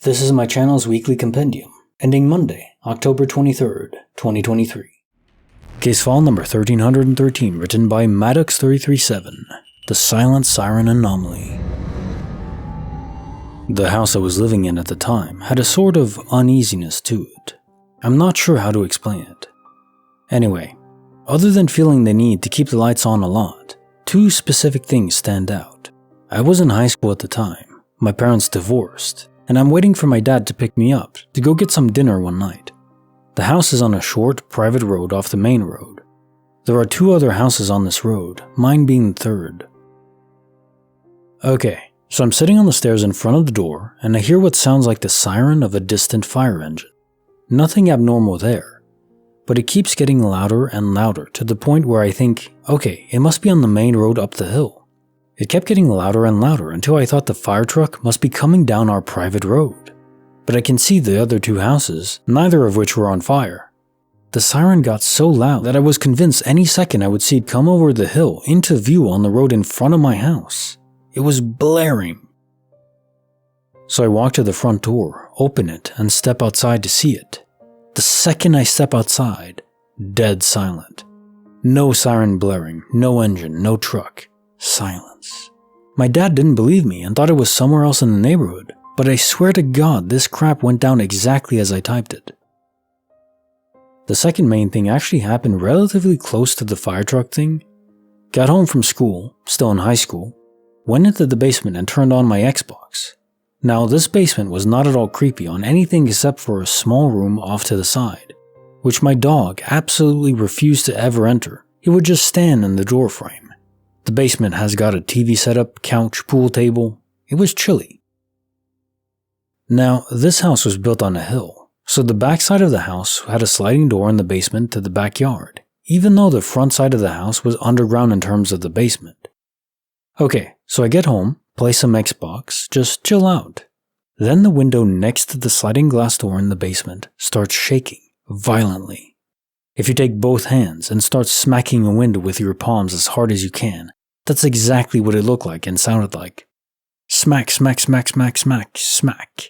This is my channel's weekly compendium, ending Monday, October 23rd, 2023. Case file number 1313, written by Maddox337, The Silent Siren Anomaly. The house I was living in at the time had a sort of uneasiness to it. I'm not sure how to explain it. Anyway, other than feeling the need to keep the lights on a lot, two specific things stand out. I was in high school at the time, my parents divorced, and I'm waiting for my dad to pick me up to go get some dinner one night. The house is on a short, private road off the main road. There are two other houses on this road, mine being the third. Okay, so I'm sitting on the stairs in front of the door, and I hear what sounds like the siren of a distant fire engine. Nothing abnormal there, but it keeps getting louder and louder to the point where I think, okay, it must be on the main road up the hill. It kept getting louder and louder until I thought the fire truck must be coming down our private road. But I can see the other two houses, neither of which were on fire. The siren got so loud that I was convinced any second I would see it come over the hill into view on the road in front of my house. It was blaring. So I walk to the front door, open it, and step outside to see it. The second I step outside, dead silent. No siren blaring, no engine, no truck. Silence. My dad didn't believe me and thought it was somewhere else in the neighborhood, but I swear to God this crap went down exactly as I typed it. The second main thing actually happened relatively close to the fire truck thing. Got home from school, still in high school, went into the basement and turned on my Xbox. Now this basement was not at all creepy on anything except for a small room off to the side, which my dog absolutely refused to ever enter. He would just stand in the door frame. The basement has got a TV setup, couch, pool table. It was chilly. Now, this house was built on a hill, so the back side of the house had a sliding door in the basement to the backyard, even though the front side of the house was underground in terms of the basement. Okay, so I get home, play some Xbox, just chill out. Then the window next to the sliding glass door in the basement starts shaking violently. If you take both hands and start smacking a window with your palms as hard as you can, that's exactly what it looked like and sounded like. Smack, smack, smack, smack, smack, smack.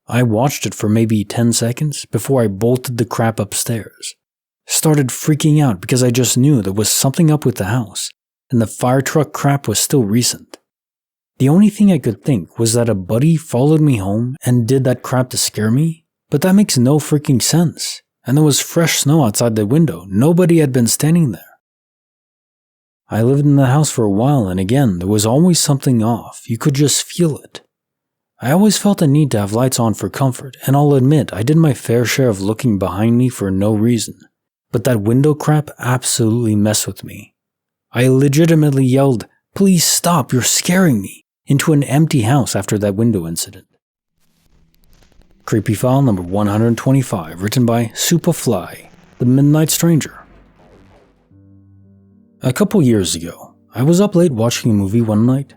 I watched it for maybe 10 seconds before I bolted the crap upstairs. Started freaking out because I just knew there was something up with the house, and the fire truck crap was still recent. The only thing I could think was that a buddy followed me home and did that crap to scare me, but that makes no freaking sense. And there was fresh snow outside the window. Nobody had been standing there. I lived in the house for a while, and again, there was always something off. You could just feel it. I always felt a need to have lights on for comfort, and I'll admit I did my fair share of looking behind me for no reason. But that window crap absolutely messed with me. I legitimately yelled, "Please stop, you're scaring me," into an empty house after that window incident. Creepy file number 125, written by Superfly, The Midnight Stranger. A couple years ago, I was up late watching a movie one night.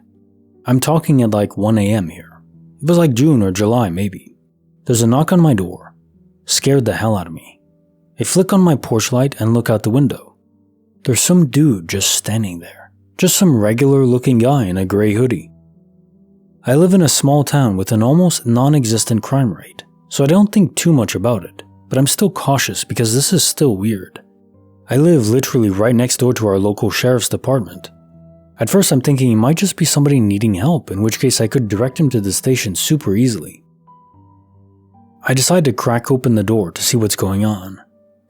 I'm talking at like 1 AM here. It was like June or July maybe. There's a knock on my door. Scared the hell out of me. I flick on my porch light and look out the window. There's some dude just standing there. Just some regular looking guy in a gray hoodie. I live in a small town with an almost non-existent crime rate, so I don't think too much about it, but I'm still cautious because this is still weird. I live literally right next door to our local sheriff's department. At first I'm thinking he might just be somebody needing help, in which case I could direct him to the station super easily. I decide to crack open the door to see what's going on.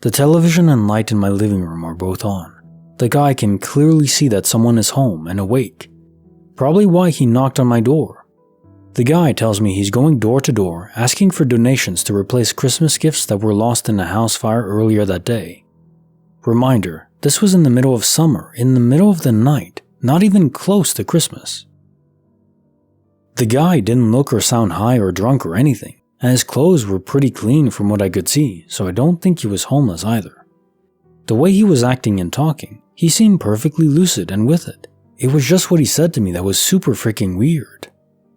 The television and light in my living room are both on. The guy can clearly see that someone is home and awake. Probably why he knocked on my door. The guy tells me he's going door to door asking for donations to replace Christmas gifts that were lost in a house fire earlier that day. Reminder, this was in the middle of summer, in the middle of the night, not even close to Christmas. The guy didn't look or sound high or drunk or anything, and his clothes were pretty clean from what I could see, so I don't think he was homeless either. The way he was acting and talking, he seemed perfectly lucid and with it. It was just what he said to me that was super freaking weird.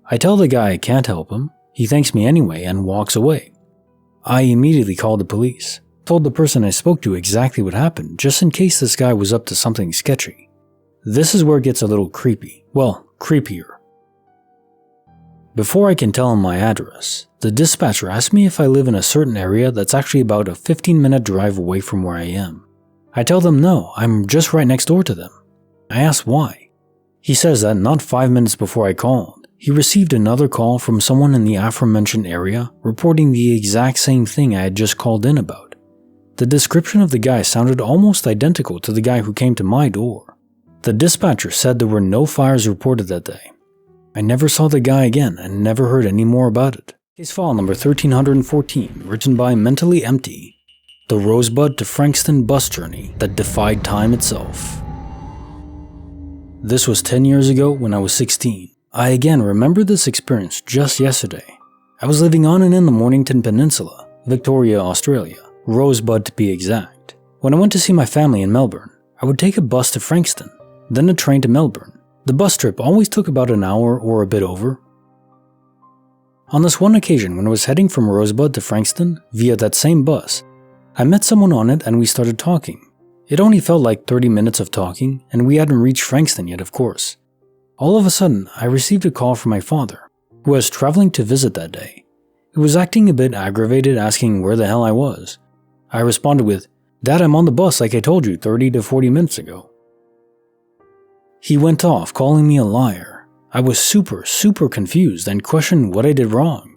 I tell the guy I can't help him, he thanks me anyway and walks away. I immediately called the police, told the person I spoke to exactly what happened just in case this guy was up to something sketchy. This is where it gets a little creepy, well, creepier. Before I can tell him my address, the dispatcher asked me if I live in a certain area that's actually about a 15-minute drive away from where I am. I tell them no, I'm just right next door to them. I ask why. He says that not 5 minutes before I called, he received another call from someone in the aforementioned area reporting the exact same thing I had just called in about. The description of the guy sounded almost identical to the guy who came to my door. The dispatcher said there were no fires reported that day. I never saw the guy again and never heard any more about it. Case file number 1314, written by Mentally Empty. The Rosebud to Frankston bus journey that defied time itself. This was 10 years ago when I was 16. I again remember this experience just yesterday. I was living on and in the Mornington Peninsula, Victoria, Australia, Rosebud to be exact. When I went to see my family in Melbourne, I would take a bus to Frankston, then a train to Melbourne. The bus trip always took about an hour or a bit over. On this one occasion when I was heading from Rosebud to Frankston via that same bus, I met someone on it and we started talking. It only felt like 30 minutes of talking and we hadn't reached Frankston yet, of course. All of a sudden, I received a call from my father, who was traveling to visit that day. He was acting a bit aggravated, asking where the hell I was. I responded with, "Dad, I'm on the bus like I told you 30 to 40 minutes ago." He went off, calling me a liar. I was super confused and questioned what I did wrong.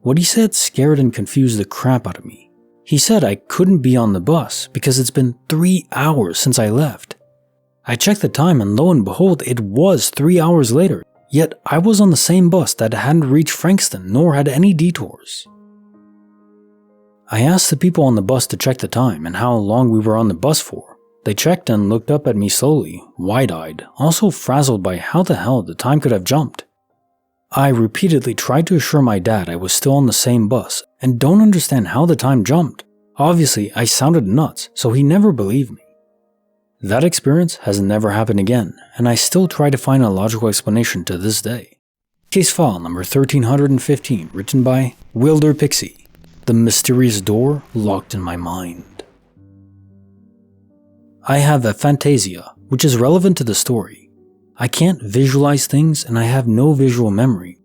What he said scared and confused the crap out of me. He said I couldn't be on the bus because it's been 3 hours since I left. I checked the time and lo and behold, it was 3 hours later, yet I was on the same bus that hadn't reached Frankston nor had any detours. I asked the people on the bus to check the time and how long we were on the bus for. They checked and looked up at me slowly, wide-eyed, also frazzled by how the hell the time could have jumped. I repeatedly tried to assure my dad I was still on the same bus and don't understand how the time jumped. Obviously, I sounded nuts, so he never believed me. That experience has never happened again, and I still try to find a logical explanation to this day. Case file number 1315, written by Wilder Pixie. The mysterious door locked in my mind. I have aphantasia, which is relevant to the story. I can't visualize things and I have no visual memory.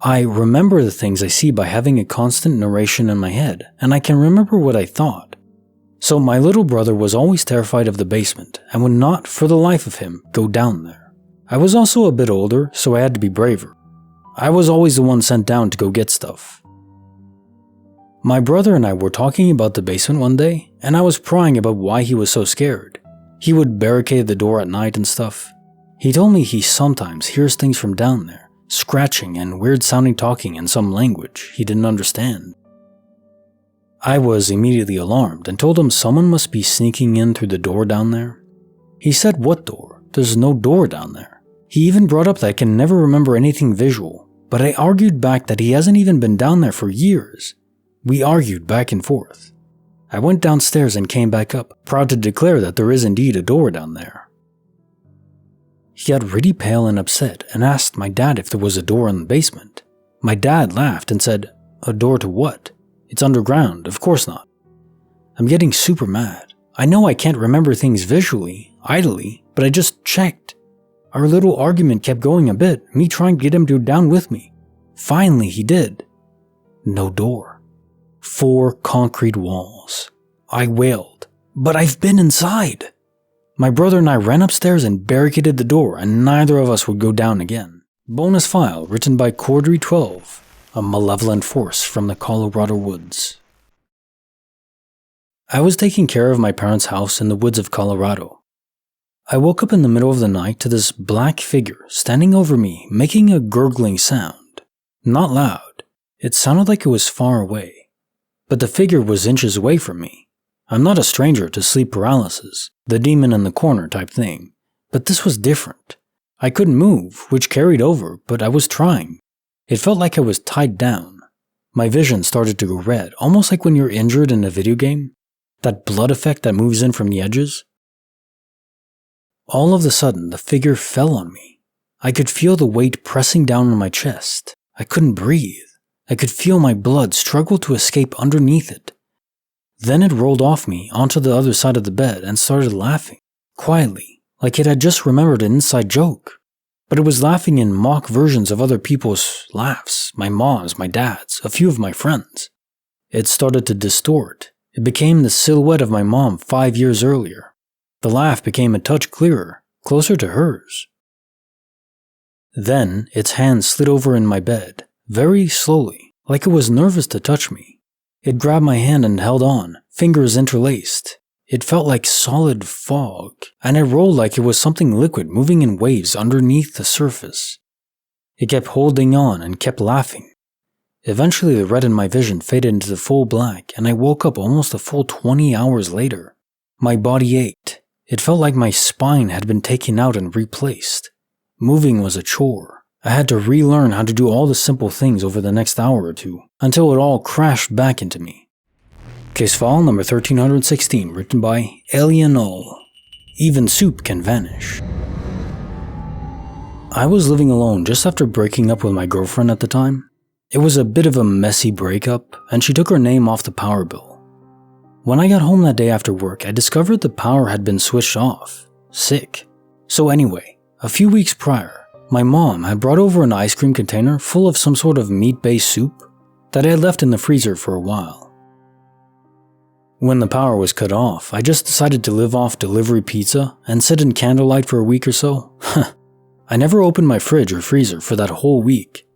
I remember the things I see by having a constant narration in my head, and I can remember what I thought. So my little brother was always terrified of the basement and would not, for the life of him, go down there. I was also a bit older, so I had to be braver. I was always the one sent down to go get stuff. My brother and I were talking about the basement one day, and I was prying about why he was so scared. He would barricade the door at night and stuff. He told me he sometimes hears things from down there, scratching and weird-sounding talking in some language he didn't understand. I was immediately alarmed and told him someone must be sneaking in through the door down there. He said, "What door? There's no door down there." He even brought up that I can never remember anything visual, but I argued back that he hasn't even been down there for years. We argued back and forth. I went downstairs and came back up, proud to declare that there is indeed a door down there. He got really pale and upset and asked my dad if there was a door in the basement. My dad laughed and said, "A door to what? It's underground, of course not." I'm getting super mad. I know I can't remember things visually, idly, but I just checked. Our little argument kept going a bit, me trying to get him to go down with me. Finally he did. No door. 4 concrete walls. I wailed, "But I've been inside!" My brother and I ran upstairs and barricaded the door, and neither of us would go down again. Bonus file written by Cordry 12, a malevolent force from the Colorado woods. I was taking care of my parents' house in the woods of Colorado. I woke up in the middle of the night to this black figure standing over me, making a gurgling sound. Not loud. It sounded like it was far away. But the figure was inches away from me. I'm not a stranger to sleep paralysis, the demon in the corner type thing, but this was different. I couldn't move, which carried over, but I was trying. It felt like I was tied down. My vision started to go red, almost like when you're injured in a video game. That blood effect that moves in from the edges. All of a sudden, the figure fell on me. I could feel the weight pressing down on my chest. I couldn't breathe. I could feel my blood struggle to escape underneath it. Then it rolled off me onto the other side of the bed and started laughing, quietly, like it had just remembered an inside joke. but it was laughing in mock versions of other people's laughs, my mom's, my dad's, a few of my friends. It started to distort. It became the silhouette of my mom 5 years earlier. The laugh became a touch clearer, closer to hers. Then its hand slid over in my bed, very slowly, like it was nervous to touch me. It grabbed my hand and held on, fingers interlaced. It felt like solid fog, and it rolled like it was something liquid moving in waves underneath the surface. It kept holding on and kept laughing. Eventually the red in my vision faded into the full black, and I woke up almost a full 20 hours later. My body ached. It felt like my spine had been taken out and replaced. Moving was a chore. I had to relearn how to do all the simple things over the next hour or two, until it all crashed back into me. Case file number 1316, written by Lull. Even soup can vanish. I was living alone just after breaking up with my girlfriend at the time. It was a bit of a messy breakup, and she took her name off the power bill. When I got home that day after work, I discovered the power had been switched off. Sick. So anyway, a few weeks prior, my mom had brought over an ice cream container full of some sort of meat-based soup that I had left in the freezer for a while. When the power was cut off, I just decided to live off delivery pizza and sit in candlelight for a week or so. I never opened my fridge or freezer for that whole week.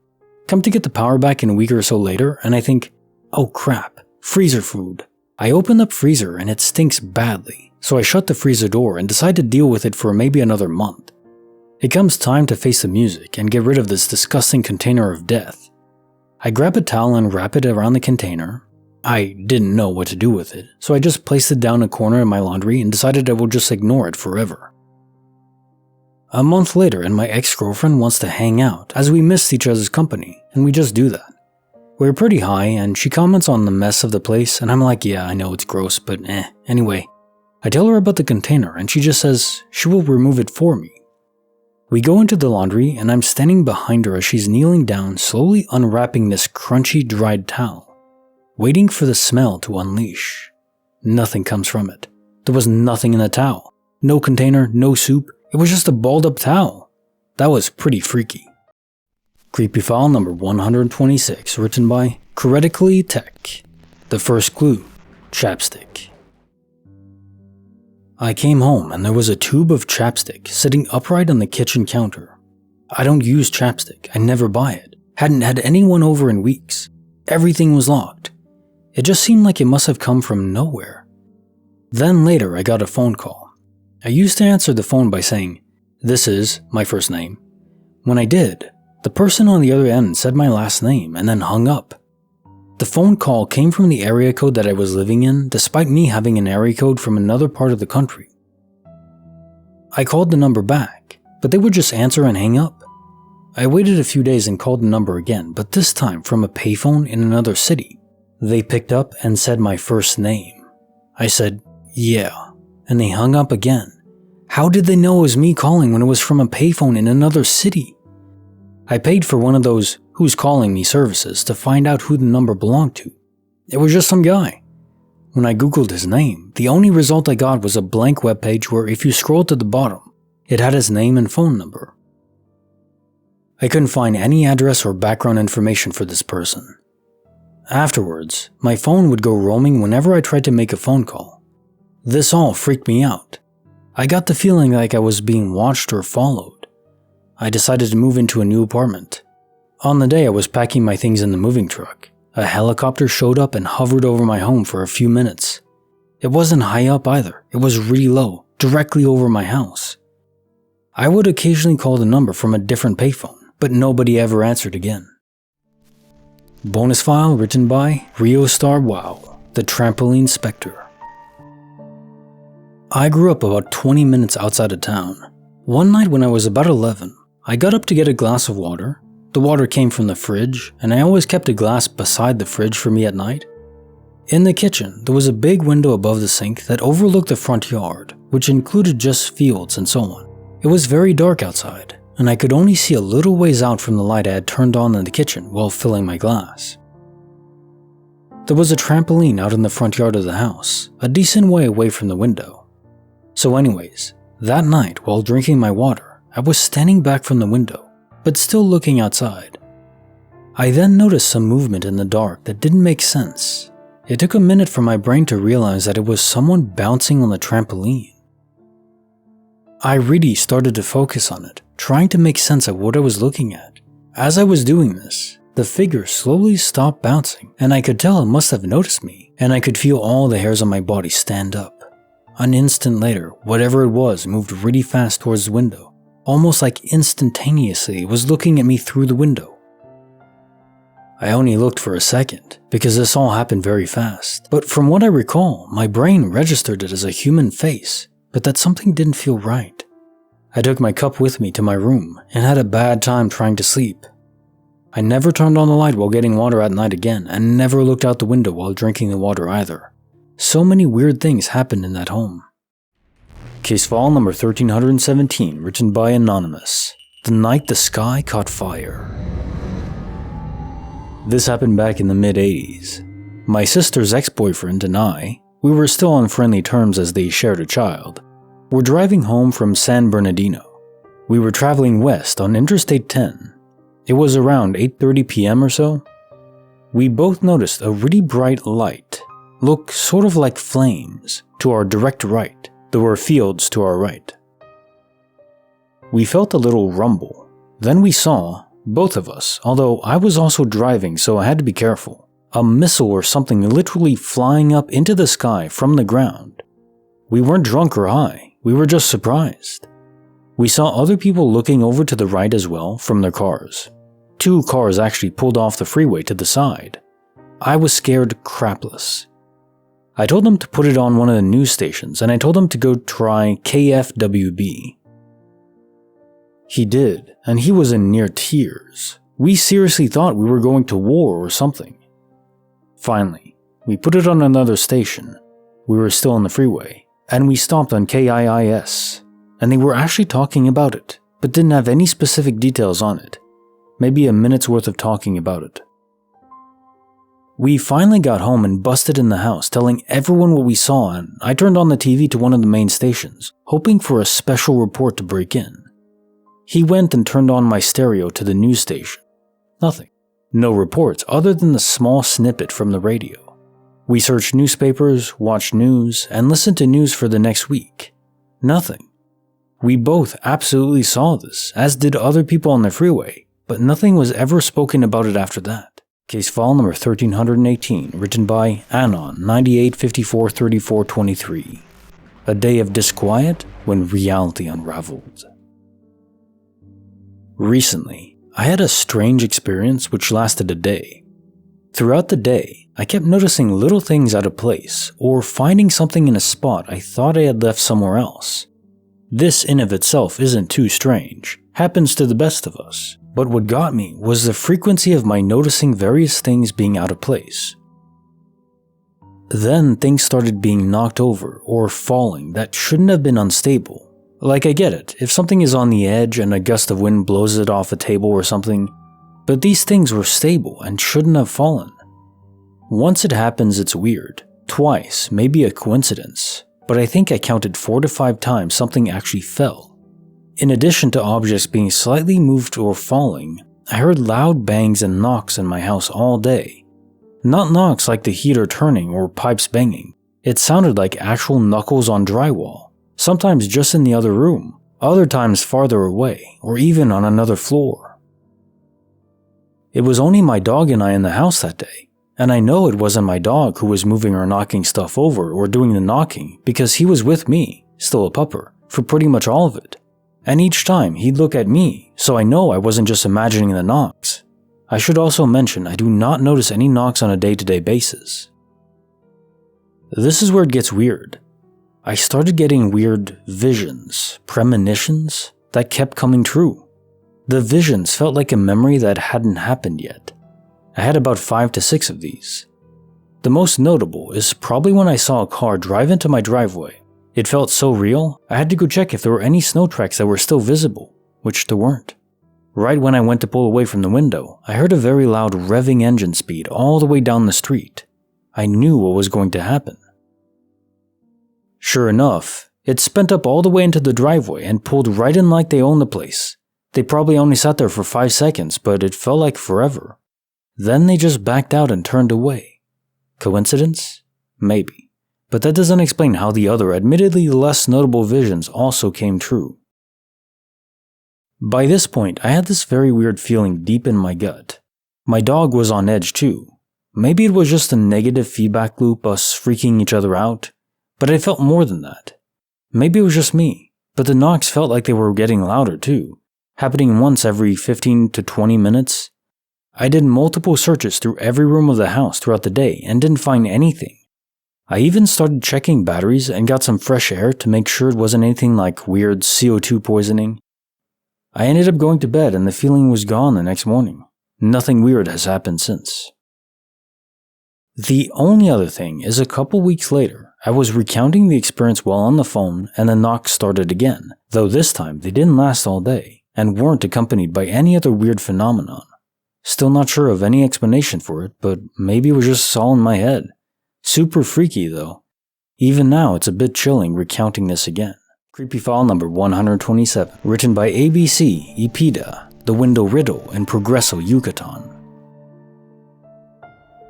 Come to get the power back in a week or so later, and I think, oh crap, freezer food. I open up freezer and it stinks badly, so I shut the freezer door and decide to deal with it for maybe another month. It comes time to face the music and get rid of this disgusting container of death. I grab a towel and wrap it around the container. I didn't know what to do with it, so I just placed it down a corner in my laundry and decided I would just ignore it forever. A month later, and my ex-girlfriend wants to hang out, as we missed each other's company, and we just do that. We're pretty high, and she comments on the mess of the place, and I'm like, yeah, I know it's gross, but Anyway, I tell her about the container, and she just says she will remove it for me. We go into the laundry, and I'm standing behind her as she's kneeling down, slowly unwrapping this crunchy, dried towel, waiting for the smell to unleash. Nothing comes from it. There was nothing in the towel. No container, no soup. It was just a balled up towel. That was pretty freaky. Creepy file number 126, written by Critically Tech. The first clue, Chapstick. I came home and there was a tube of chapstick sitting upright on the kitchen counter. I don't use chapstick. I never buy it. Hadn't had anyone over in weeks. Everything was locked. It just seemed like it must have come from nowhere. Then later I got a phone call. I used to answer the phone by saying, "This is my first name." When I did, the person on the other end said my last name and then hung up. The phone call came from the area code that I was living in, despite me having an area code from another part of the country. I called the number back, but they would just answer and hang up. I waited a few days and called the number again, but this time from a payphone in another city. They picked up and said my first name. I said, "Yeah," and they hung up again. How did they know it was me calling when it was from a payphone in another city? I paid for one of those "who's calling me" services to find out who the number belonged to. It was just some guy. When I googled his name, the only result I got was a blank webpage where if you scrolled to the bottom, it had his name and phone number. I couldn't find any address or background information for this person. Afterwards, my phone would go roaming whenever I tried to make a phone call. This all freaked me out. I got the feeling like I was being watched or followed. I decided to move into a new apartment. On the day I was packing my things in the moving truck, a helicopter showed up and hovered over my home for a few minutes. It wasn't high up either, it was really low, directly over my house. I would occasionally call the number from a different payphone, but nobody ever answered again. Bonus file written by Rio Star Wow, the Trampoline Specter. I grew up about 20 minutes outside of town. One night when I was about 11, I got up to get a glass of water. The water came from the fridge, and I always kept a glass beside the fridge for me at night. In the kitchen, there was a big window above the sink that overlooked the front yard, which included just fields and so on. It was very dark outside, and I could only see a little ways out from the light I had turned on in the kitchen while filling my glass. There was a trampoline out in the front yard of the house, a decent way away from the window. So anyways, that night while drinking my water, I was standing back from the window, but still looking outside. I then noticed some movement in the dark that didn't make sense. It took a minute for my brain to realize that it was someone bouncing on the trampoline. I really started to focus on it, trying to make sense of what I was looking at. As I was doing this, the figure slowly stopped bouncing, and I could tell it must have noticed me, and I could feel all the hairs on my body stand up. An instant later, whatever it was moved really fast towards the window, almost like instantaneously it was looking at me through the window. I only looked for a second, because this all happened very fast, but from what I recall, my brain registered it as a human face, but that something didn't feel right. I took my cup with me to my room and had a bad time trying to sleep. I never turned on the light while getting water at night again, and never looked out the window while drinking the water either. So many weird things happened in that home. Case file number 1317, written by Anonymous. The night the sky caught fire. This happened back in the mid-80s. My sister's ex-boyfriend and I, we were still on friendly terms as they shared a child, were driving home from San Bernardino. We were traveling west on Interstate 10. It was around 8:30 p.m. or so. We both noticed a really bright light, look sort of like flames, to our direct right. There were fields to our right. We felt a little rumble. Then we saw, both of us, although I was also driving so I had to be careful, a missile or something literally flying up into the sky from the ground. We weren't drunk or high, we were just surprised. We saw other people looking over to the right as well from their cars. 2 cars actually pulled off the freeway to the side. I was scared crapless. I told them to put it on one of the news stations, and I told him to go try KFWB. He did, and he was in near tears. We seriously thought we were going to war or something. Finally, we put it on another station. We were still on the freeway, and we stopped on KIIS, and they were actually talking about it, but didn't have any specific details on it. Maybe a minute's worth of talking about it. We finally got home and busted in the house, telling everyone what we saw, and I turned on the TV to one of the main stations, hoping for a special report to break in. He went and turned on my stereo to the news station. Nothing. No reports other than the small snippet from the radio. We searched newspapers, watched news, and listened to news for the next week. Nothing. We both absolutely saw this, as did other people on the freeway, but nothing was ever spoken about it after that. Case file number 1318, written by Anon 98543423. A day of disquiet when reality unraveled. Recently, I had a strange experience which lasted a day. Throughout the day, I kept noticing little things out of place, or finding something in a spot I thought I had left somewhere else. This in of itself isn't too strange, happens to the best of us. But what got me was the frequency of my noticing various things being out of place. Then things started being knocked over or falling that shouldn't have been unstable. Like, I get it, if something is on the edge and a gust of wind blows it off a table or something, but these things were stable and shouldn't have fallen. Once it happens, it's weird. Twice, maybe a coincidence, but I think I counted 4 to 5 times something actually fell. In addition to objects being slightly moved or falling, I heard loud bangs and knocks in my house all day. Not knocks like the heater turning or pipes banging. It sounded like actual knuckles on drywall, sometimes just in the other room, other times farther away, or even on another floor. It was only my dog and I in the house that day, and I know it wasn't my dog who was moving or knocking stuff over or doing the knocking because he was with me, still a pupper, for pretty much all of it. And each time he'd look at me, so I know I wasn't just imagining the knocks. I should also mention I do not notice any knocks on a day-to-day basis. This is where it gets weird. I started getting weird visions, premonitions, that kept coming true. The visions felt like a memory that hadn't happened yet. I had about 5 to 6 of these. The most notable is probably when I saw a car drive into my driveway. It felt so real, I had to go check if there were any snow tracks that were still visible, which there weren't. Right when I went to pull away from the window, I heard a very loud revving engine speed all the way down the street. I knew what was going to happen. Sure enough, It spent up all the way into the driveway and pulled right in like they owned the place. They probably only sat there for 5 seconds, but it felt like forever. Then they just backed out and turned away. Coincidence? Maybe. But that doesn't explain how the other, admittedly less notable visions also came true. By this point, I had this very weird feeling deep in my gut. My dog was on edge too. Maybe it was just a negative feedback loop, us freaking each other out, but I felt more than that. Maybe it was just me, but the knocks felt like they were getting louder too, happening once every 15 to 20 minutes. I did multiple searches through every room of the house throughout the day and didn't find anything. I even started checking batteries and got some fresh air to make sure it wasn't anything like weird CO2 poisoning. I ended up going to bed and the feeling was gone the next morning. Nothing weird has happened since. The only other thing is a couple weeks later, I was recounting the experience while on the phone and the knocks started again, though this time they didn't last all day and weren't accompanied by any other weird phenomenon. Still not sure of any explanation for it, but maybe it was just all in my head. Super freaky though. Even now it's a bit chilling recounting this again. Creepy file number 127, written by ABC, Ipida, The Window Riddle, and Progreso, Yucatan.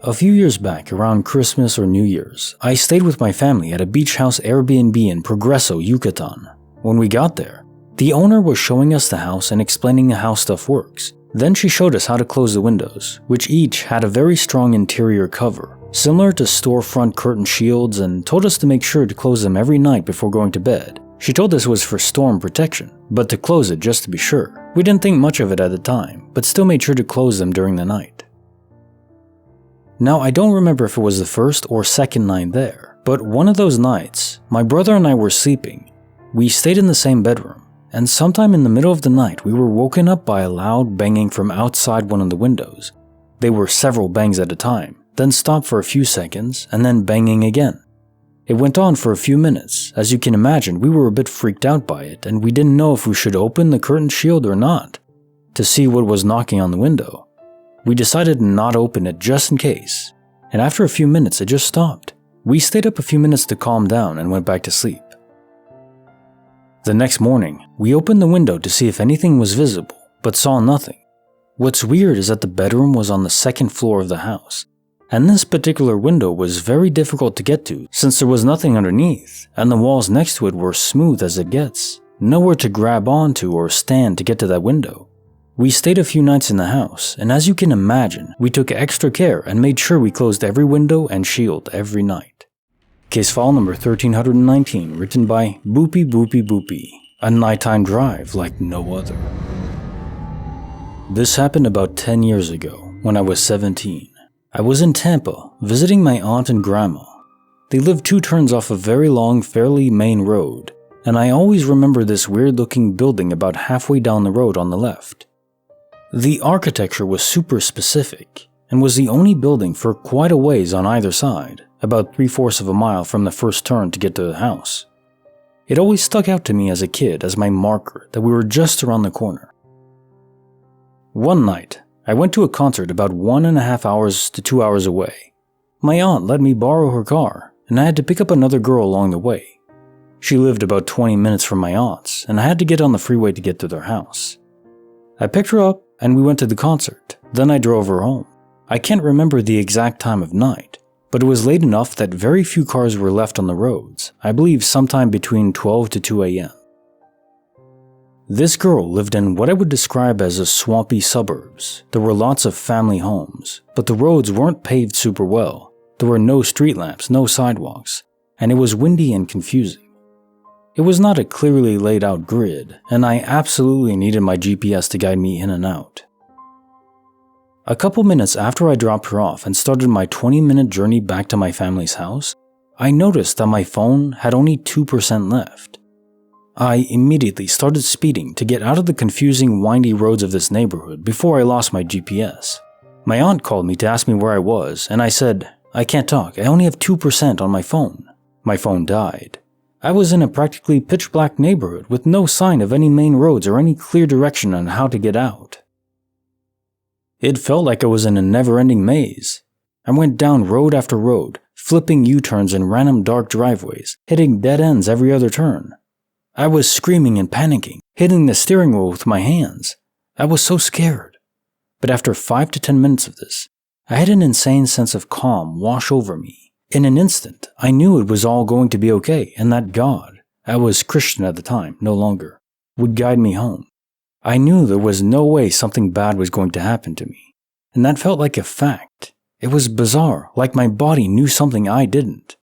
A few years back, around Christmas or New Year's, I stayed with my family at a beach house Airbnb in Progreso, Yucatan. When we got there, the owner was showing us the house and explaining how stuff works. Then she showed us how to close the windows, which each had a very strong interior cover, similar to storefront curtain shields, and told us to make sure to close them every night before going to bed. She told us it was for storm protection, but to close it just to be sure. We didn't think much of it at the time, but still made sure to close them during the night. Now, I don't remember if it was the first or second night there, but one of those nights, my brother and I were sleeping. We stayed in the same bedroom, and sometime in the middle of the night we were woken up by a loud banging from outside one of the windows. They were several bangs at a time, then stopped for a few seconds, and then banging again. It went on for a few minutes. As you can imagine, we were a bit freaked out by it, and we didn't know if we should open the curtain shield or not, to see what was knocking on the window. We decided to not open it just in case, and after a few minutes it just stopped. We stayed up a few minutes to calm down and went back to sleep. The next morning, we opened the window to see if anything was visible, but saw nothing. What's weird is that the bedroom was on the second floor of the house, and this particular window was very difficult to get to since there was nothing underneath, and the walls next to it were smooth as it gets, nowhere to grab onto or stand to get to that window. We stayed a few nights in the house, and as you can imagine, we took extra care and made sure we closed every window and shield every night. Case file number 1319, written by Boopy Boopy Boopy, a nighttime drive like no other. This happened about 10 years ago, when I was 17. I was in Tampa, visiting my aunt and grandma. They lived 2 turns off a very long, fairly main road, and I always remember this weird-looking building about halfway down the road on the left. The architecture was super specific, and was the only building for quite a ways on either side, about 3/4 of a mile from the first turn to get to the house. It always stuck out to me as a kid as my marker that we were just around the corner. One night, I went to a concert about 1.5 hours to 2 hours away. My aunt let me borrow her car, and I had to pick up another girl along the way. She lived about 20 minutes from my aunt's, and I had to get on the freeway to get to their house. I picked her up, and we went to the concert. Then I drove her home. I can't remember the exact time of night, but it was late enough that very few cars were left on the roads, I believe sometime between 12 to 2 a.m. This girl lived in what I would describe as a swampy suburbs. There were lots of family homes, but the roads weren't paved super well. There were no street lamps, no sidewalks, and it was windy and confusing. It was not a clearly laid out grid, and I absolutely needed my GPS to guide me in and out. A couple minutes after I dropped her off and started my 20-minute journey back to my family's house, I noticed that my phone had only 2% left. I immediately started speeding to get out of the confusing, windy roads of this neighborhood before I lost my GPS. My aunt called me to ask me where I was, and I said, "I can't talk, I only have 2% on my phone." My phone died. I was in a practically pitch-black neighborhood with no sign of any main roads or any clear direction on how to get out. It felt like I was in a never-ending maze. I went down road after road, flipping U-turns in random dark driveways, hitting dead ends every other turn. I was screaming and panicking, hitting the steering wheel with my hands. I was so scared. But after 5 to 10 minutes of this, I had an insane sense of calm wash over me. In an instant, I knew it was all going to be okay and that God, I was Christian at the time, no longer, would guide me home. I knew there was no way something bad was going to happen to me, and that felt like a fact. It was bizarre, like my body knew something I didn't.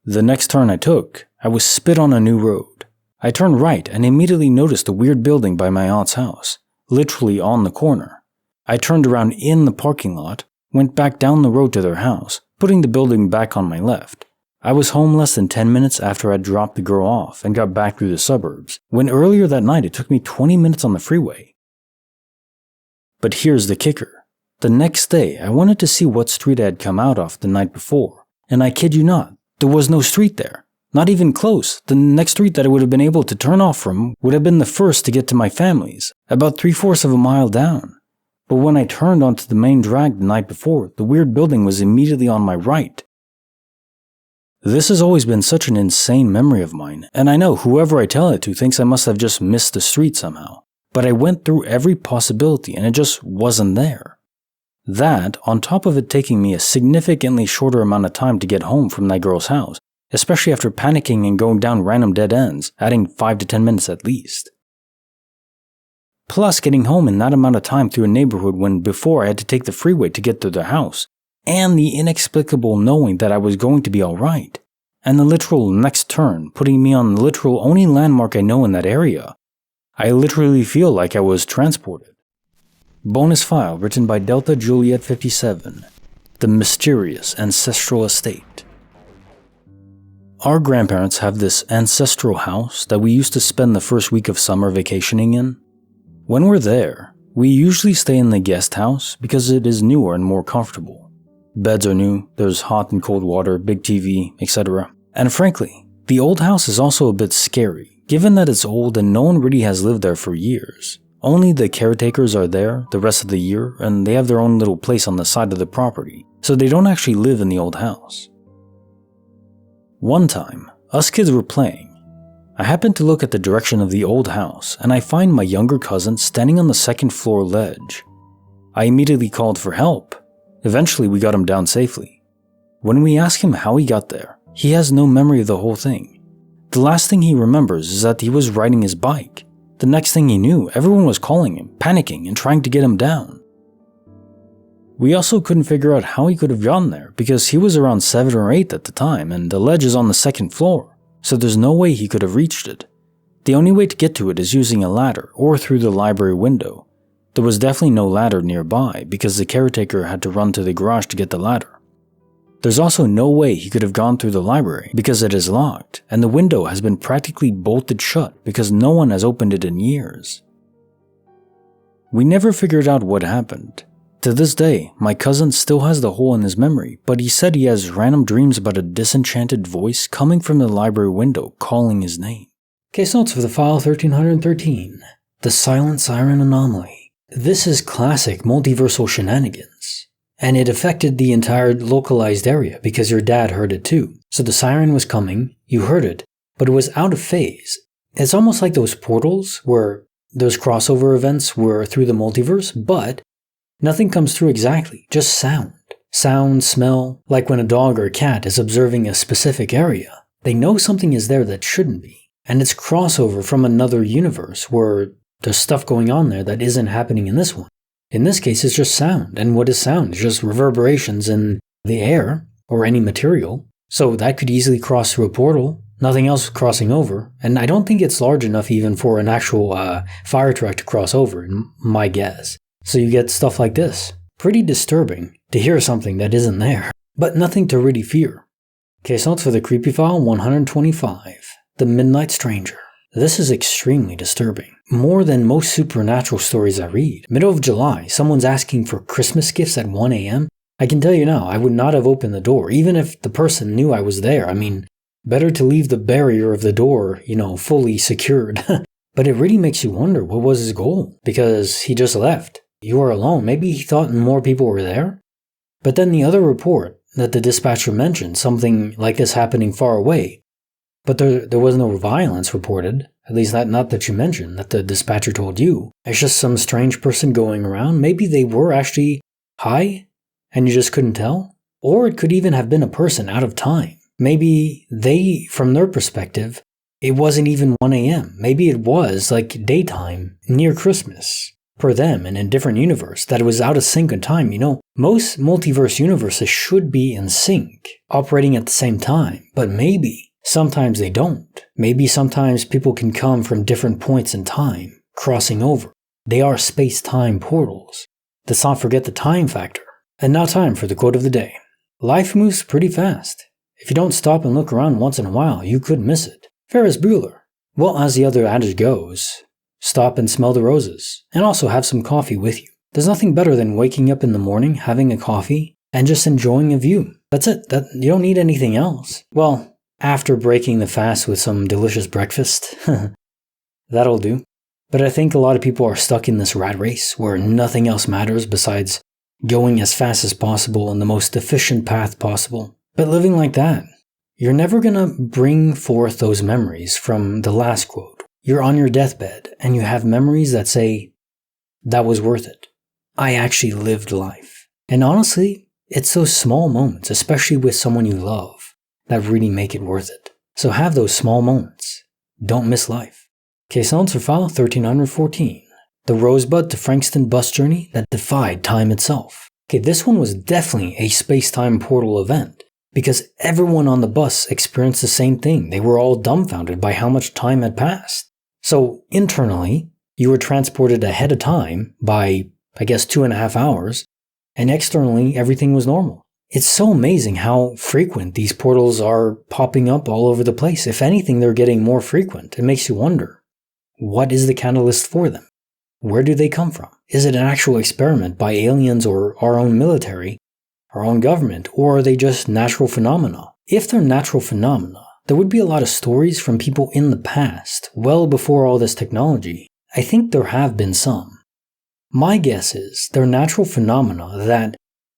The next turn I took, I was spit on a new road. I turned right and immediately noticed a weird building by my aunt's house, literally on the corner. I turned around in the parking lot, went back down the road to their house, putting the building back on my left. I was home less than 10 minutes after I'd dropped the girl off and got back through the suburbs, when earlier that night it took me 20 minutes on the freeway. But here's the kicker. The next day, I wanted to see what street I had come out of the night before, and I kid you not, there was no street there. Not even close. The next street that I would have been able to turn off from would have been the first to get to my family's, about 3/4 of a mile down. But when I turned onto the main drag the night before, the weird building was immediately on my right. This has always been such an insane memory of mine, and I know whoever I tell it to thinks I must have just missed the street somehow. But I went through every possibility and it just wasn't there. That, on top of it taking me a significantly shorter amount of time to get home from that girl's house, especially after panicking and going down random dead ends, adding 5 to 10 minutes at least. Plus getting home in that amount of time through a neighborhood when before I had to take the freeway to get to their house, and the inexplicable knowing that I was going to be alright, and the literal next turn putting me on the literal only landmark I know in that area. I literally feel like I was transported. Bonus file written by Delta Juliet 57, The Mysterious Ancestral Estate. Our grandparents have this ancestral house that we used to spend the first week of summer vacationing in. When we're there, we usually stay in the guest house because it is newer and more comfortable. Beds are new, there's hot and cold water, big TV, etc. And frankly, the old house is also a bit scary, given that it's old and no one really has lived there for years. Only the caretakers are there the rest of the year, and they have their own little place on the side of the property, so they don't actually live in the old house. One time, us kids were playing. I happened to look at the direction of the old house, and I find my younger cousin standing on the second floor ledge. I immediately called for help. Eventually, we got him down safely. When we ask him how he got there, he has no memory of the whole thing. The last thing he remembers is that he was riding his bike. The next thing he knew, everyone was calling him, panicking, and trying to get him down. We also couldn't figure out how he could have gotten there because he was around 7 or 8 at the time and the ledge is on the second floor, so there's no way he could have reached it. The only way to get to it is using a ladder or through the library window. There was definitely no ladder nearby because the caretaker had to run to the garage to get the ladder. There's also no way he could have gone through the library because it is locked and the window has been practically bolted shut because no one has opened it in years. We never figured out what happened. To this day, my cousin still has the hole in his memory, but he said he has random dreams about a disenchanted voice coming from the library window calling his name. Case notes for the file 1313, The Silent Siren Anomaly. This is classic multiversal shenanigans. And it affected the entire localized area because your dad heard it too. So the siren was coming, you heard it, but it was out of phase. It's almost like those portals where those crossover events were through the multiverse, but nothing comes through exactly, just sound. Sound, smell, like when a dog or a cat is observing a specific area. They know something is there that shouldn't be. And it's crossover from another universe where there's stuff going on there that isn't happening in this one. In this case, it's just sound, and what is sound? It's just reverberations in the air, or any material, so that could easily cross through a portal, nothing else crossing over, and I don't think it's large enough even for an actual fire truck to cross over, in my guess. So you get stuff like this. Pretty disturbing to hear something that isn't there, but nothing to really fear. Case notes for the creepy file 125, The Midnight Stranger. This is extremely disturbing. More than most supernatural stories I read. Middle of July, someone's asking for Christmas gifts at 1 a.m. I can tell you now, I would not have opened the door, even if the person knew I was there. I mean, better to leave the barrier of the door, fully secured. But it really makes you wonder, what was his goal? Because he just left. You are alone. Maybe he thought more people were there? But then the other report, that the dispatcher mentioned something like this happening far away, but there was no violence reported, at least not that you mentioned, that the dispatcher told you. It's just some strange person going around. Maybe they were actually high and you just couldn't tell. Or it could even have been a person out of time. Maybe they, from their perspective, it wasn't even 1 a.m. Maybe it was like daytime near Christmas for them in a different universe, that it was out of sync in time. You know, most multiverse universes should be in sync, operating at the same time, but maybe sometimes they don't. Maybe sometimes people can come from different points in time, crossing over. They are space-time portals. Let's not forget the time factor. And now time for the quote of the day. Life moves pretty fast. If you don't stop and look around once in a while, you could miss it. Ferris Bueller. Well, as the other adage goes, stop and smell the roses, and also have some coffee with you. There's nothing better than waking up in the morning, having a coffee, and just enjoying a view. That's it. You don't need anything else. Well, after breaking the fast with some delicious breakfast, that'll do. But I think a lot of people are stuck in this rat race where nothing else matters besides going as fast as possible in the most efficient path possible. But living like that, you're never gonna bring forth those memories from the last quote. You're on your deathbed and you have memories that say, that was worth it. I actually lived life. And honestly, it's those small moments, especially with someone you love, that really make it worth it. So have those small moments. Don't miss life. Case notes for file 1314. The Rosebud to Frankston bus journey that defied time itself. Okay, this one was definitely a space-time portal event, because everyone on the bus experienced the same thing. They were all dumbfounded by how much time had passed. So internally, you were transported ahead of time by, I guess, 2.5 hours, and externally, everything was normal. It's so amazing how frequent these portals are popping up all over the place. If anything, they're getting more frequent. It makes you wonder, what is the catalyst for them? Where do they come from? Is it an actual experiment by aliens or our own military, our own government, or are they just natural phenomena? If they're natural phenomena, there would be a lot of stories from people in the past, well before all this technology. I think there have been some. My guess is they're natural phenomena that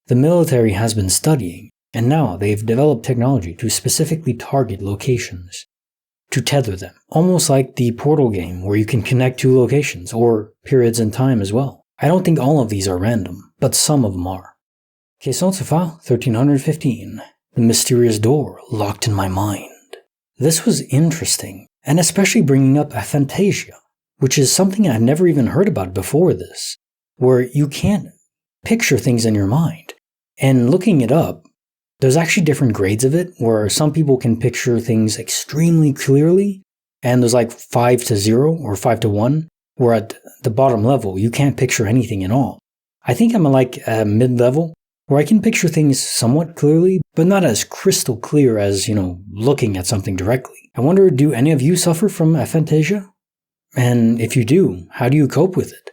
the military has been studying, and now they've developed technology to specifically target locations, to tether them, almost like the Portal game where you can connect two locations, or periods in time as well. I don't think all of these are random, but some of them are. Case notes for file 1315. The mysterious door locked in my mind. This was interesting, and especially bringing up aphantasia, which is something I've never even heard about before this, where you can't picture things in your mind. And looking it up, there's actually different grades of it, where some people can picture things extremely clearly, and there's like 5 to 0 or 5 to 1, where at the bottom level, you can't picture anything at all. I think I'm like a mid-level, where I can picture things somewhat clearly, but not as crystal clear as, looking at something directly. I wonder, do any of you suffer from aphantasia? And if you do, how do you cope with it?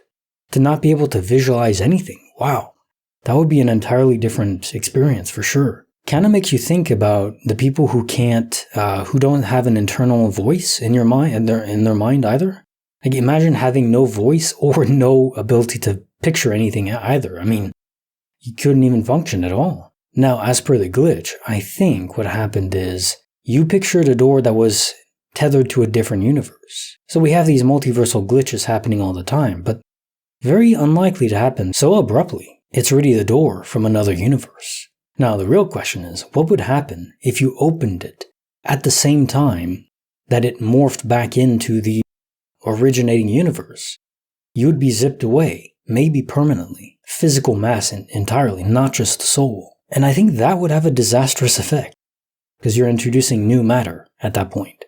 To not be able to visualize anything, wow, that would be an entirely different experience for sure. Kind of makes you think about the people who can't, who don't have an internal voice in your mind, in their mind either. Like imagine having no voice or no ability to picture anything either. I mean, you couldn't even function at all. Now, as per the glitch, I think what happened is you pictured a door that was tethered to a different universe. So we have these multiversal glitches happening all the time, but very unlikely to happen so abruptly. It's really the door from another universe. Now, the real question is, what would happen if you opened it at the same time that it morphed back into the originating universe? You would be zipped away, maybe permanently. Physical mass entirely, not just the soul. And I think that would have a disastrous effect, because you're introducing new matter at that point.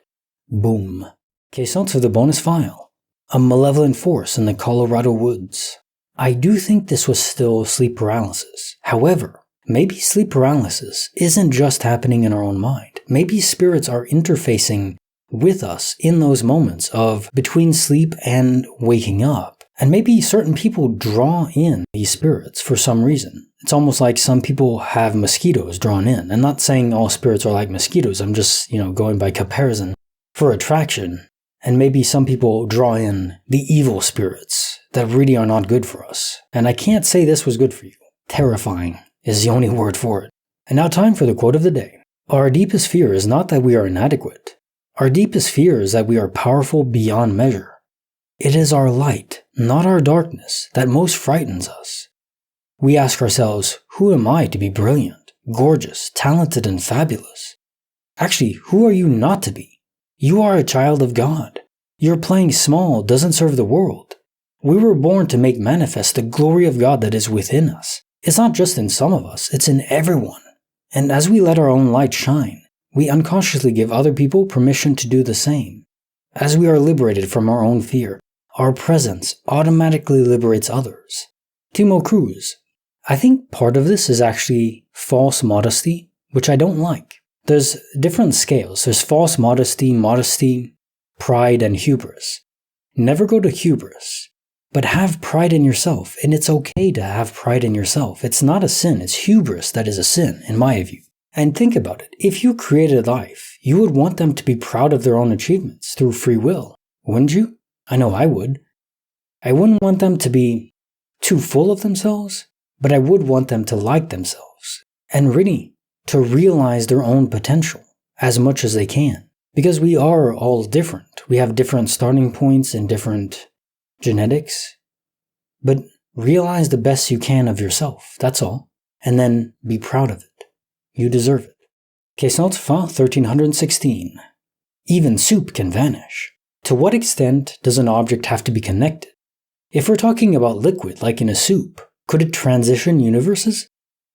Boom. Case notes for the bonus file. A malevolent force in the Colorado woods. I do think this was still sleep paralysis. However, maybe sleep paralysis isn't just happening in our own mind. Maybe spirits are interfacing with us in those moments of between sleep and waking up. And maybe certain people draw in these spirits for some reason. It's almost like some people have mosquitoes drawn in. I'm not saying all spirits are like mosquitoes. I'm just, going by comparison for attraction. And maybe some people draw in the evil spirits that really are not good for us. And I can't say this was good for you. Terrifying is the only word for it. And now time for the quote of the day. Our deepest fear is not that we are inadequate. Our deepest fear is that we are powerful beyond measure. It is our light, not our darkness, that most frightens us. We ask ourselves, who am I to be brilliant, gorgeous, talented, and fabulous? Actually, who are you not to be? You are a child of God. Your playing small doesn't serve the world. We were born to make manifest the glory of God that is within us. It's not just in some of us, it's in everyone. And as we let our own light shine, we unconsciously give other people permission to do the same. As we are liberated from our own fear, our presence automatically liberates others. Timo Cruz. I think part of this is actually false modesty, which I don't like. There's different scales. There's false modesty, pride, and hubris. Never go to hubris, but have pride in yourself, and it's okay to have pride in yourself. It's not a sin, it's hubris that is a sin, in my view. And think about it, if you created life, you would want them to be proud of their own achievements through free will, wouldn't you? I know I would. I wouldn't want them to be too full of themselves, but I would want them to like themselves, and really to realize their own potential as much as they can. Because we are all different. We have different starting points and different genetics. But realize the best you can of yourself, that's all. And then be proud of it. You deserve it. Question 1316. Even soup can vanish. To what extent does an object have to be connected? If we're talking about liquid, like in a soup, could it transition universes?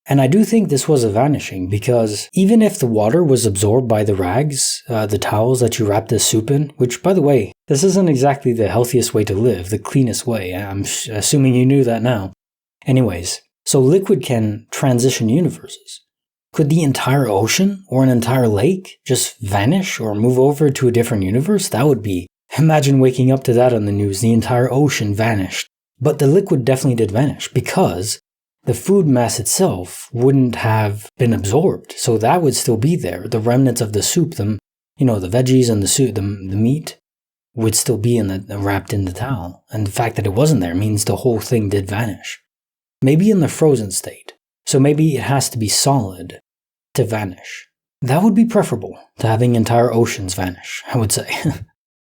And I do think this was a vanishing, because even if the water was absorbed by the rags, the towels that you wrap the soup in, which, by the way, this isn't exactly the healthiest way to live, the cleanest way, I'm assuming you knew that now. Anyways, so liquid can transition universes. Could the entire ocean or an entire lake just vanish or move over to a different universe? That would be, imagine waking up to that on the news, the entire ocean vanished. But the liquid definitely did vanish, because the food mass itself wouldn't have been absorbed, so that would still be there. The remnants of the soup, the veggies and the soup, the meat, would still be wrapped in the towel. And the fact that it wasn't there means the whole thing did vanish. Maybe in the frozen state. So maybe it has to be solid to vanish. That would be preferable to having entire oceans vanish, I would say.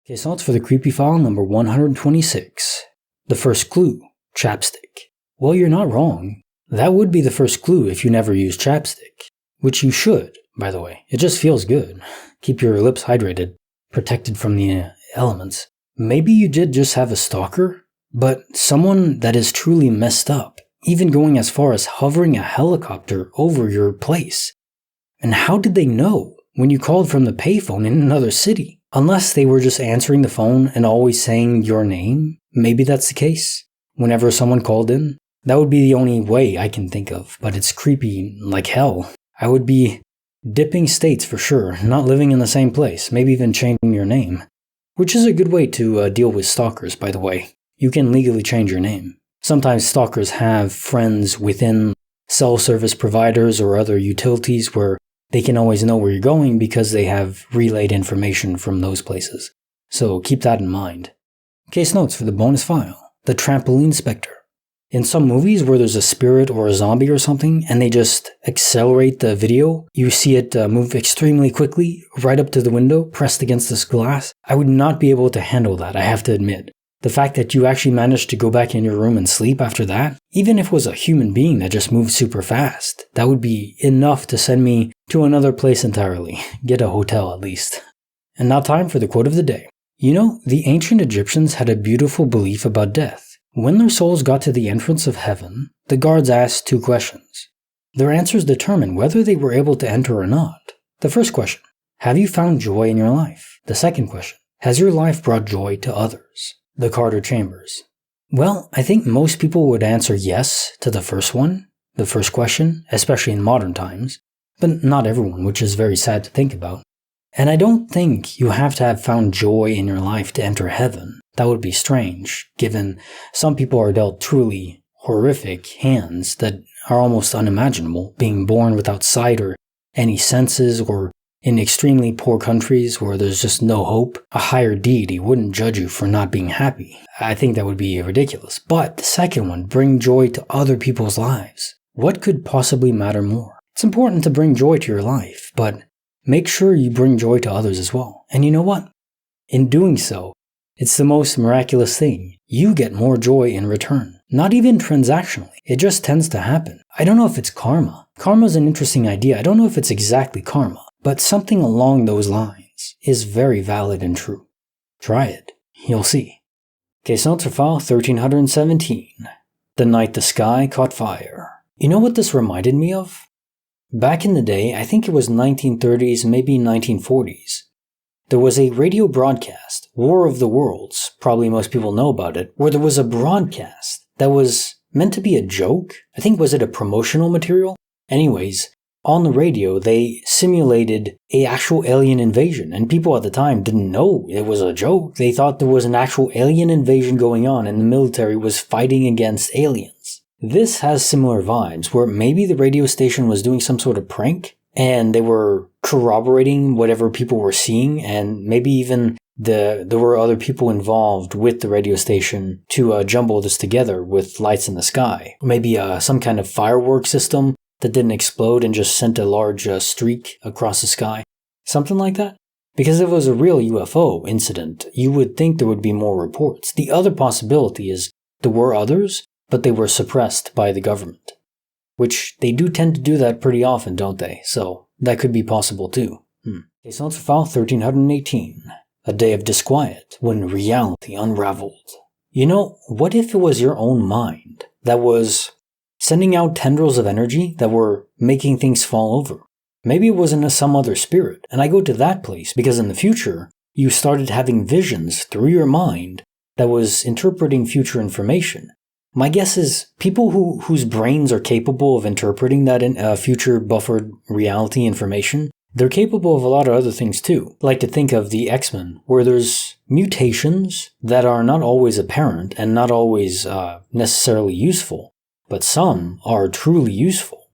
Okay, so it's for the creepy file number 126. The first clue, chapstick. Well, you're not wrong. That would be the first clue if you never use chapstick. Which you should, by the way. It just feels good. Keep your lips hydrated, protected from the elements. Maybe you did just have a stalker, but someone that is truly messed up, even going as far as hovering a helicopter over your place. And how did they know when you called from the payphone in another city? Unless they were just answering the phone and always saying your name. Maybe that's the case. Whenever someone called in. That would be the only way I can think of, but it's creepy like hell. I would be dipping states for sure, not living in the same place, maybe even changing your name. Which is a good way to deal with stalkers, by the way. You can legally change your name. Sometimes stalkers have friends within cell service providers or other utilities where they can always know where you're going because they have relayed information from those places. So keep that in mind. Case notes for the bonus file. The Trampoline Specter. In some movies where there's a spirit or a zombie or something and they just accelerate the video, you see it move extremely quickly right up to the window, pressed against this glass. I would not be able to handle that, I have to admit. The fact that you actually managed to go back in your room and sleep after that, even if it was a human being that just moved super fast, that would be enough to send me to another place entirely. Get a hotel at least. And now time for the quote of the day. You know, the ancient Egyptians had a beautiful belief about death. When their souls got to the entrance of heaven, the guards asked 2 questions. Their answers determined whether they were able to enter or not. The first question, have you found joy in your life? The second question, has your life brought joy to others? The Carter Chambers. Well, I think most people would answer yes to the first one, the first question, especially in modern times, but not everyone, which is very sad to think about. And I don't think you have to have found joy in your life to enter heaven. That would be strange, given some people are dealt truly horrific hands that are almost unimaginable, being born without sight or any senses, or in extremely poor countries where there's just no hope. A higher deity wouldn't judge you for not being happy. I think that would be ridiculous. But the second one, bring joy to other people's lives. What could possibly matter more? It's important to bring joy to your life, but make sure you bring joy to others as well. And you know what? In doing so, it's the most miraculous thing. You get more joy in return. Not even transactionally. It just tends to happen. I don't know if it's karma. Karma's an interesting idea. I don't know if it's exactly karma, but something along those lines is very valid and true. Try it. You'll see. Case notes for file 1317. The night the sky caught fire. You know what this reminded me of? Back in the day, I think it was 1930s, maybe 1940s. There was a radio broadcast, War of the Worlds, probably most people know about it, where there was a broadcast that was meant to be a joke. I think was it a promotional material? Anyways, on the radio they simulated a actual alien invasion, and people at the time didn't know it was a joke. They thought there was an actual alien invasion going on and the military was fighting against aliens. This has similar vibes, where maybe the radio station was doing some sort of prank, and they were corroborating whatever people were seeing, and maybe even there were other people involved with the radio station to jumble this together with lights in the sky. Maybe some kind of firework system that didn't explode and just sent a large streak across the sky. Something like that. Because if it was a real UFO incident, you would think there would be more reports. The other possibility is there were others, but they were suppressed by the government. Which they do tend to do that pretty often, don't they? So that could be possible too. Case notes for file 1318. A day of disquiet when reality unraveled. You know, what if it was your own mind that was sending out tendrils of energy that were making things fall over? Maybe it wasn't some other spirit, and I go to that place because in the future, you started having visions through your mind that was interpreting future information. My guess is people whose brains are capable of interpreting that in future buffered reality information, they're capable of a lot of other things too. I like to think of the X-Men, where there's mutations that are not always apparent and not always necessarily useful, but some are truly useful.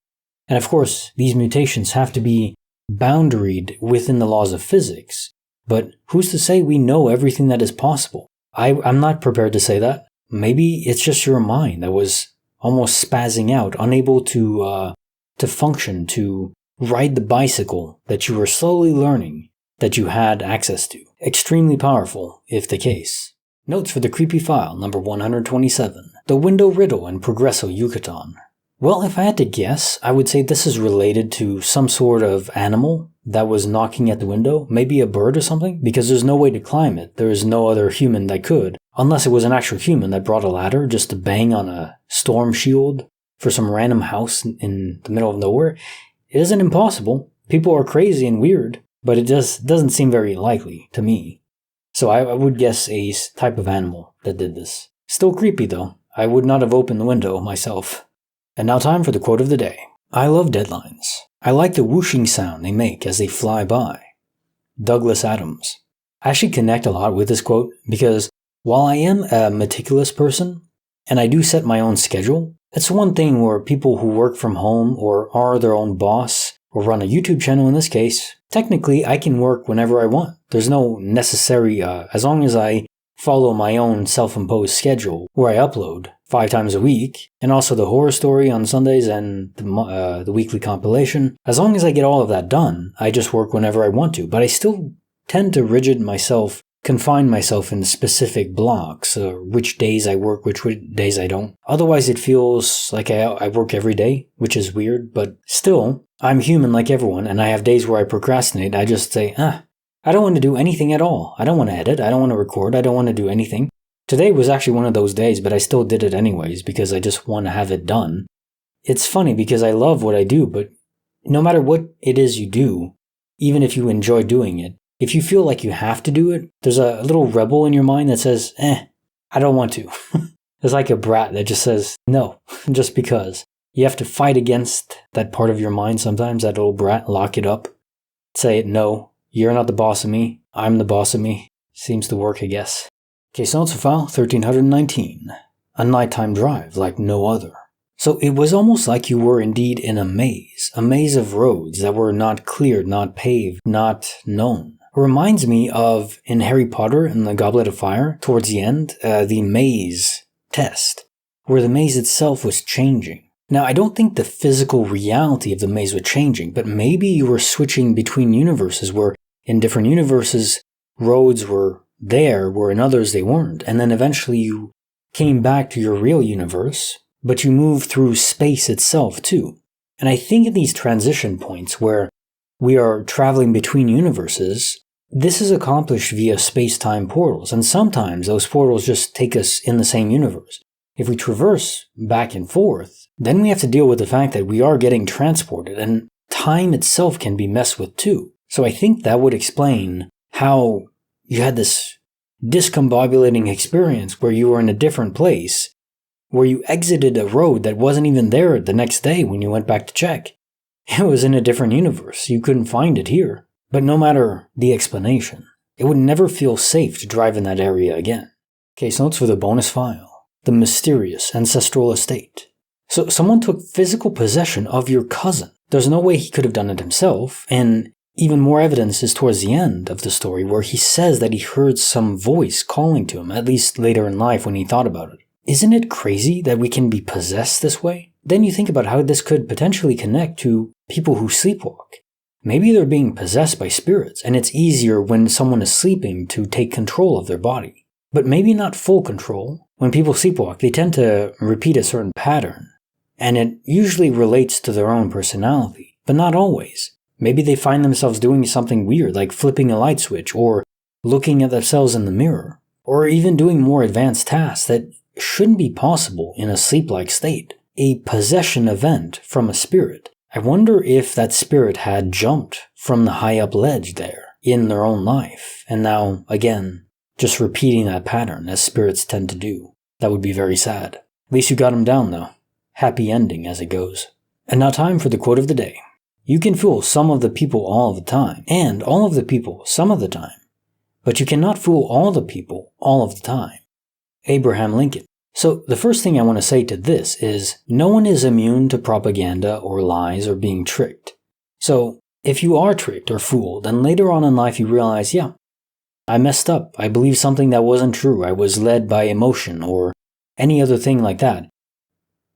And of course, these mutations have to be boundaried within the laws of physics, but who's to say we know everything that is possible? I'm not prepared to say that. Maybe it's just your mind that was almost spazzing out, unable to function, to ride the bicycle that you were slowly learning that you had access to. Extremely powerful, if the case. Notes for the creepy file, number 127. The Window Riddle in Progreso, Yucatan. Well, if I had to guess, I would say this is related to some sort of animal that was knocking at the window, maybe a bird or something, because there's no way to climb it. There is no other human that could, unless it was an actual human that brought a ladder just to bang on a storm shield for some random house in the middle of nowhere. It isn't impossible. People are crazy and weird, but it just doesn't seem very likely to me. So I would guess a type of animal that did this. Still creepy though. I would not have opened the window myself. And now time for the quote of the day. I love deadlines. I like the whooshing sound they make as they fly by. Douglas Adams. I actually connect a lot with this quote because while I am a meticulous person, and I do set my own schedule, it's one thing where people who work from home or are their own boss or run a YouTube channel in this case, technically I can work whenever I want. There's no necessary, as long as I follow my own self-imposed schedule where I upload 5 times a week, and also the horror story on Sundays and the weekly compilation. As long as I get all of that done, I just work whenever I want to, but I still tend to confine myself in specific blocks, which days I work, which days I don't. Otherwise it feels like I work every day, which is weird, but still, I'm human like everyone, and I have days where I procrastinate. I just say, I don't want to do anything at all. I don't want to edit, I don't want to record, I don't want to do anything. Today was actually one of those days, but I still did it anyways because I just want to have it done. It's funny because I love what I do, but no matter what it is you do, even if you enjoy doing it, if you feel like you have to do it, there's a little rebel in your mind that says, I don't want to. There's like a brat that just says, no, just because. You have to fight against that part of your mind sometimes, that little brat, lock it up. Say, no, you're not the boss of me, I'm the boss of me. Seems to work, I guess. Case notes for file 1319. A nighttime drive like no other. So it was almost like you were indeed in a maze of roads that were not cleared, not paved, not known. It reminds me of in Harry Potter and the Goblet of Fire, towards the end, the maze test, where the maze itself was changing. Now, I don't think the physical reality of the maze was changing, but maybe you were switching between universes where in different universes, roads were there where in others they weren't, and then eventually you came back to your real universe, but you moved through space itself too. And I think in these transition points where we are traveling between universes, this is accomplished via space-time portals, and sometimes those portals just take us in the same universe. If we traverse back and forth, then we have to deal with the fact that we are getting transported, and time itself can be messed with too. So I think that would explain how you had this discombobulating experience where you were in a different place, where you exited a road that wasn't even there the next day when you went back to check. It was in a different universe. You couldn't find it here. But no matter the explanation, it would never feel safe to drive in that area again. Case notes for the bonus file. The mysterious ancestral estate. So someone took physical possession of your cousin. There's no way he could have done it himself, and even more evidence is towards the end of the story where he says that he heard some voice calling to him, at least later in life when he thought about it. Isn't it crazy that we can be possessed this way? Then you think about how this could potentially connect to people who sleepwalk. Maybe they're being possessed by spirits, and it's easier when someone is sleeping to take control of their body. But maybe not full control. When people sleepwalk, they tend to repeat a certain pattern, and it usually relates to their own personality, but not always. Maybe they find themselves doing something weird, like flipping a light switch, or looking at themselves in the mirror, or even doing more advanced tasks that shouldn't be possible in a sleep-like state. A possession event from a spirit. I wonder if that spirit had jumped from the high-up ledge there in their own life, and now, again, just repeating that pattern as spirits tend to do. That would be very sad. At least you got him down, though. Happy ending as it goes. And now time for the quote of the day. You can fool some of the people all of the time, and all of the people some of the time, but you cannot fool all the people all of the time. Abraham Lincoln. So the first thing I want to say to this is no one is immune to propaganda or lies or being tricked. So if you are tricked or fooled and later on in life you realize, yeah, I messed up, I believed something that wasn't true, I was led by emotion or any other thing like that,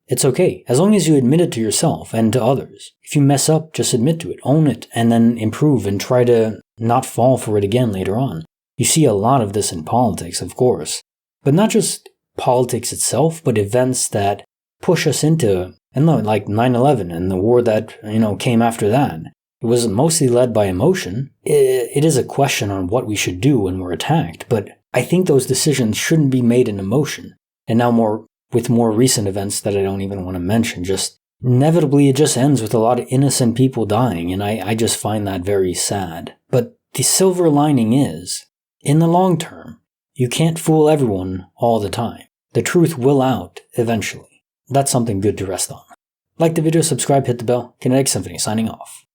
it's okay, as long as you admit it to yourself and to others. If you mess up, just admit to it, own it, and then improve and try to not fall for it again later on. You see a lot of this in politics, of course, but not just politics itself, but events that push us into, like 9/11 and the war that, came after that. It was mostly led by emotion. It is a question on what we should do when we're attacked, but I think those decisions shouldn't be made in emotion. And now with more recent events that I don't even want to mention, just inevitably it just ends with a lot of innocent people dying, and I just find that very sad. But the silver lining is, in the long term, you can't fool everyone all the time. The truth will out eventually. That's something good to rest on. Like the video, subscribe, hit the bell. Kinetic Symphony signing off.